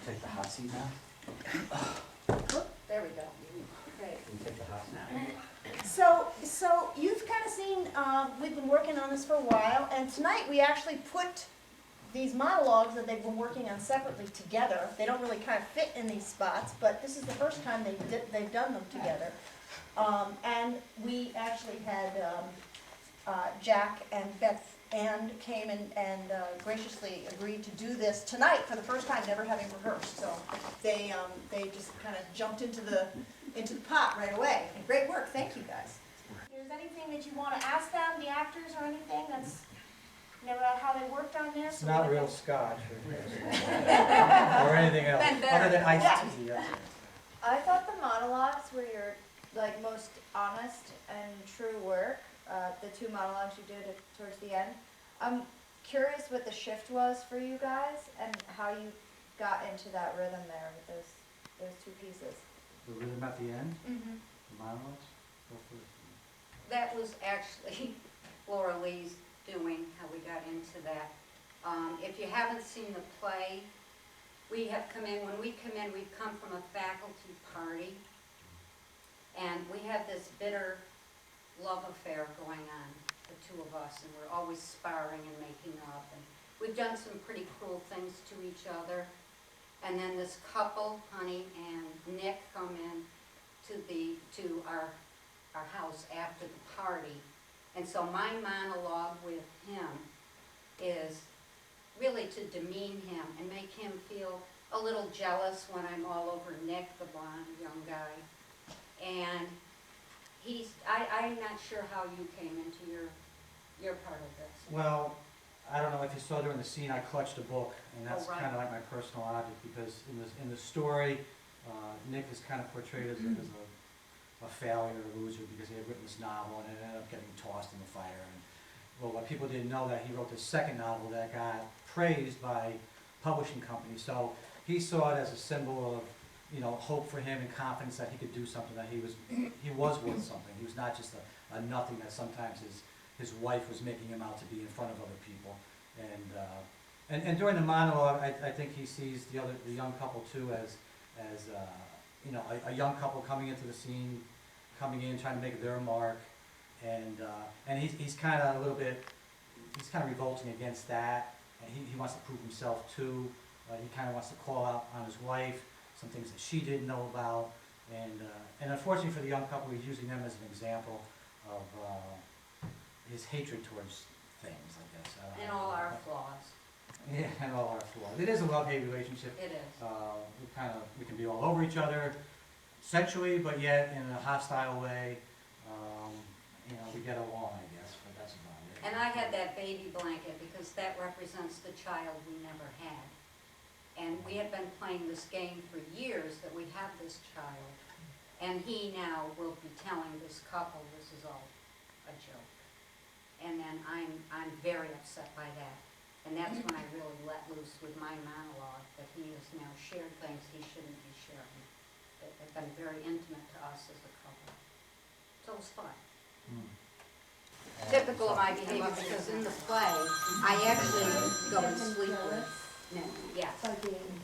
Take the hot seat now? There we go. Great. Can you take the hot seat? So you've kind of seen, we've been working on this for a while, and tonight we actually put these monologues that they've been working on separately together. They don't really kind of fit in these spots, but this is the first time they've done them together. And we actually had Jack and Beth Ann came and graciously agreed to do this tonight for the first time, never having rehearsed. So they just kind of jumped into the pot right away. And great work, thank you guys. If there's anything that you want to ask them, the actors, or anything that's, you know, about how they worked on this? It's not real scotch or anything else, other than iced tea. Yes. I thought the monologues were your like most honest and true work. The two monologues you did towards the end. I'm curious what the shift was for you guys and how you got into that rhythm there with those two pieces. The rhythm at the end, Mm-hmm. the monologues. Go first. That was actually Laura Lee's doing, how we got into that. If you haven't seen the play, we have come in, when we come in, we've come from a faculty party, and we have this bitter love affair going on, the two of us, and we're always sparring and making up, and we've done some pretty cruel things to each other. And then this couple, Honey and Nick, come in to our house after the party. And so my monologue with him is really to demean him and make him feel a little jealous when I'm all over Nick, the blonde young guy. And I'm not sure how you came into your part of this. Well, I don't know if you saw during the scene, I clutched a book, and that's Oh, right. kind of like my personal object, because in the story, Nick is kind of portrayed as a failure, a loser, because he had written this novel and it ended up getting tossed in the fire. And well, what people didn't know, that he wrote this second novel that got praised by publishing companies. So he saw it as a symbol of, you know, hope for him and confidence that he could do something, that he was worth something. He was not just a nothing that sometimes his wife was making him out to be in front of other people. And during the monologue, I think he sees the young couple too as you know, a young couple coming into the scene, coming in, trying to make their mark, and he's kind of a little bit, he's kind of revolting against that, and he wants to prove himself too. He kind of wants to call out on his wife, some things that she didn't know about, and unfortunately for the young couple, he's using them as an example of his hatred towards things, I guess. And all our flaws. Yeah, and all our flaws. It is a love-hate relationship. It is. We can be all over each other sexually, but yet in a hostile way. You know, we get along, I guess, but that's about it. And I had that baby blanket because that represents the child we never had. And we had been playing this game for years that we have this child. And he now will be telling this couple this is all a joke. And then I'm very upset by that. And that's when I really let loose with my monologue, that he has now shared things he shouldn't be sharing. That have been very intimate to us as a couple. So it was fun. Typical of my behavior, because in the play, I actually go and sleep with Nick. Yes,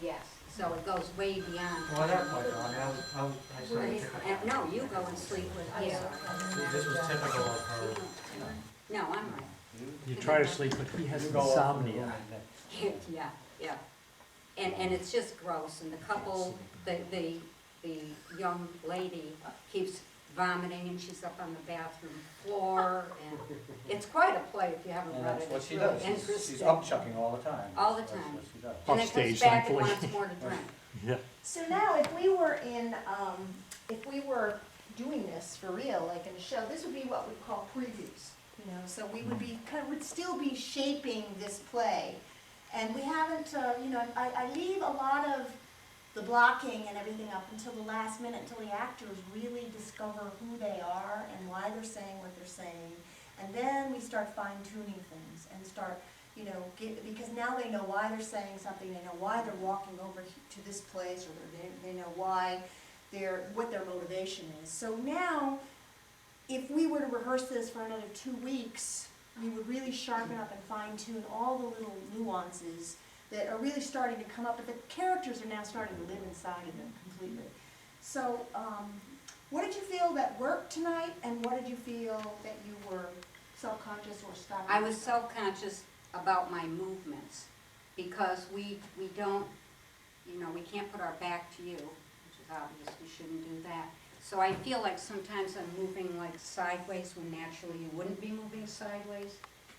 yes. So it goes way beyond. Well, at that point, though, I started And, no, you go and sleep with him. this was typical of her. No, I'm right. You try to sleep, but he has insomnia. Yeah, yeah. And it's just gross, and the couple, the young lady keeps vomiting, and she's up on the bathroom floor, and it's quite a play if you haven't And read that's it. what It's she really does. interesting. She's upchucking all the time. All the That's time. what she does. And then Upstage, comes back and thankfully. wants more to drink. Yeah. So now, if we were doing this for real, like in a show, this would be what we call previews. You know, so we would be would still be shaping this play, and we haven't. You know, I leave a lot of the blocking and everything up until the last minute, until the actors really discover who they are and why they're saying what they're saying, and then we start fine-tuning things and start, you know, because now they know why they're saying something, they know why they're walking over to this place, or they know why what their motivation is. So now, if we were to rehearse this for another 2 weeks, we would really sharpen up and fine-tune all the little nuances that are really starting to come up, but the characters are now starting to live inside of them completely. So, what did you feel that worked tonight, and what did you feel that you were self-conscious or stopping? I was self-conscious about my movements, because we don't, we can't put our back to you, which is obvious, we shouldn't do that. So I feel like sometimes I'm moving like sideways when naturally you wouldn't be moving sideways.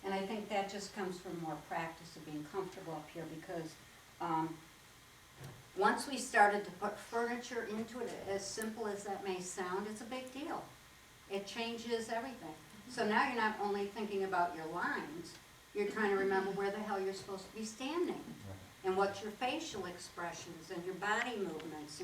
And I think that just comes from more practice of being comfortable up here, because once we started to put furniture into it, as simple as that may sound, it's a big deal. It changes everything. So now you're not only thinking about your lines, you're trying to remember where the hell you're supposed to be standing, and what's your facial expressions and your body movements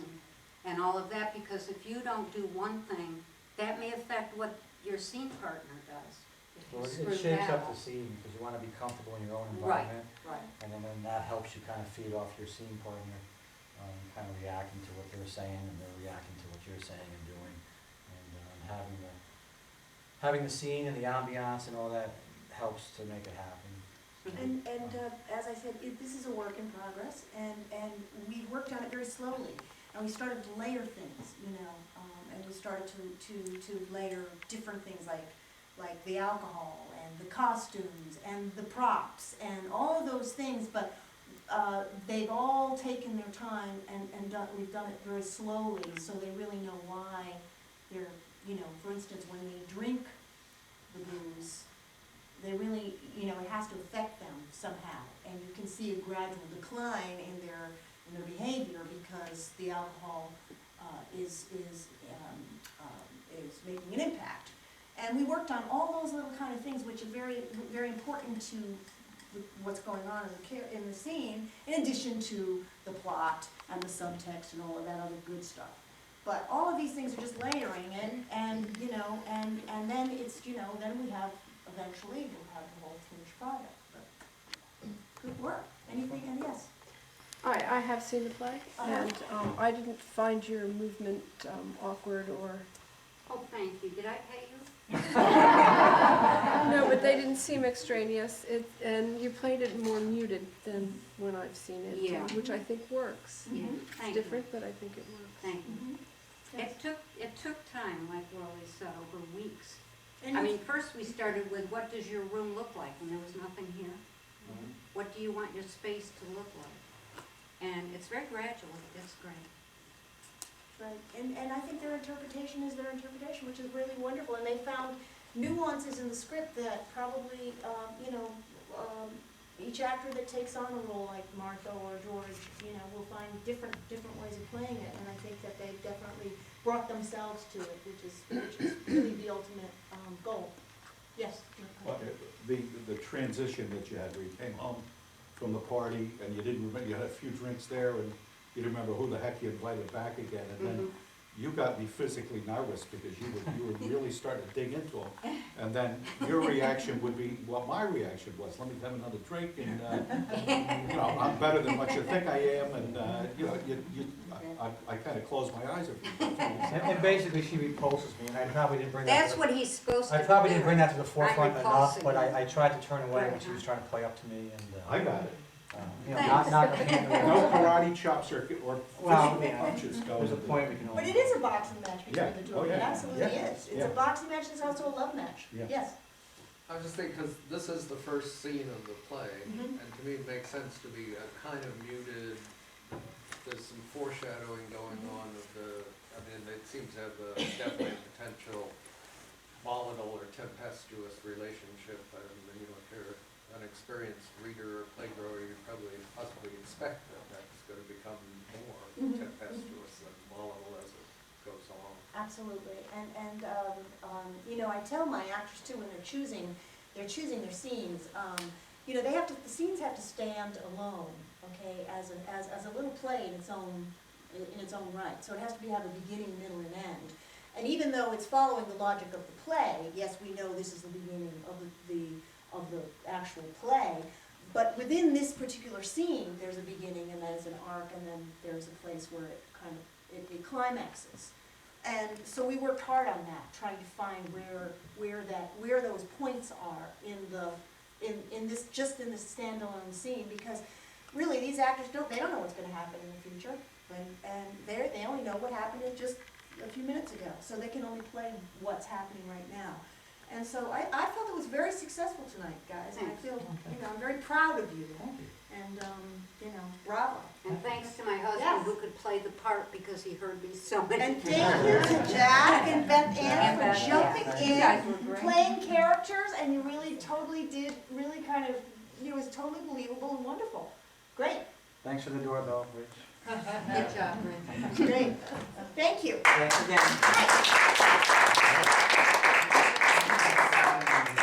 and all of that, because if you don't do one thing, that may affect what your scene partner does. If you Well, screw it shapes that up the scene, because you wanna be comfortable in your own Right. environment. Right. And then that helps you kind of feed off your scene partner, kind of reacting to what they're saying, and they're reacting to what you're saying and doing. And having the scene and the ambiance and all that helps to make it happen. And as I said, this is a work in progress, and we worked on it very slowly. And we started to layer things, and we started to layer different things like the alcohol and the costumes and the props and all of those things, but they've all taken their time and we've done it very slowly, so they really know why they're, for instance, when they drink the booze, they really, it has to affect them somehow, and you can see a gradual decline in their behavior because the alcohol is making an impact. And we worked on all those little kind of things, which are very, very important to what's going on in the scene, in addition to the plot and the subtext and all of that other good stuff. But all of these things are just layering in, and then it's, then we have, eventually, we'll have the whole finished product. But good work. Anything, and yes? I have seen the play, and I didn't find your movement awkward or... Oh, thank you. Did I pay you? No, but they didn't seem extraneous, and you played it more muted than when I've seen it, Yeah. which I think works. Yeah, It's thank you. different, but I think it works. Thank you. Yes. It took time, like Lori said, over weeks. And I mean, first we started with, what does your room look like when there was nothing here? What do you want your space to look like? And it's very gradual. It's great. Right, and I think their interpretation is their interpretation, which is really wonderful, and they found nuances in the script that probably, each actor that takes on a role like Martha or George, will find different ways of playing it, and I think that they've definitely brought themselves to it, which is really the ultimate goal. Yes? Well, the transition that you had, where you came home from the party and you didn't remember, you had a few drinks there and you didn't remember who the heck you invited back again, and then you got me physically nervous because you were really starting to dig into them. And then your reaction would be what my reaction was. Let me have another drink, and I'm better than what you think I am, and I kind of closed my eyes a few times. And basically, she repulses me, and I probably didn't bring that That's to what he's supposed to I do. probably didn't bring that to the forefront enough, repulsing but you. I tried to turn away when she was trying to play up to me, and, I got it. Thanks. not handling No it. karate chops or Well, physical yeah. punches. There's a point we can But only. it is a boxing match between Yeah. the two Oh, of them, it yeah. absolutely Yeah. is. It's Yeah. a boxing match, it's also a love match. Yeah. Yes. I was just thinking, because this is the first scene of the play, Mhm. and to me it makes sense to be kind of muted. There's some foreshadowing going on of it seems to have definitely a potential volatile or tempestuous relationship. If you're an experienced reader or playgoer, you probably possibly expect that that's going to become more tempestuous and volatile as it goes along. Absolutely, and I tell my actors too, when they're choosing their scenes, the scenes have to stand alone, okay, as a little play in its own right. So it has to have a beginning, middle, and end. And even though it's following the logic of the play, yes, we know this is the beginning of the actual play, but within this particular scene, there's a beginning, and there's an arc, and then there's a place where it climaxes. And so we worked hard on that, trying to find where those points are in this standalone scene, because really, these actors they don't know what's gonna happen in the future. And they only know what happened in just a few minutes ago, so they can only play what's happening right now. And so I felt it was very successful tonight, guys, and I feel, I'm very proud of you. And, bravo. And thanks to my husband Yes. who could play the part because he heard me so many And times. thank you to Jack and Beth Ann And for Beth, jumping yeah. You guys were in, great. playing characters, and you really totally did, really kind of, it was totally believable and wonderful. Great, Thanks for the doorbell, Rich. Good job, Rich. great. Thank you. Thanks again.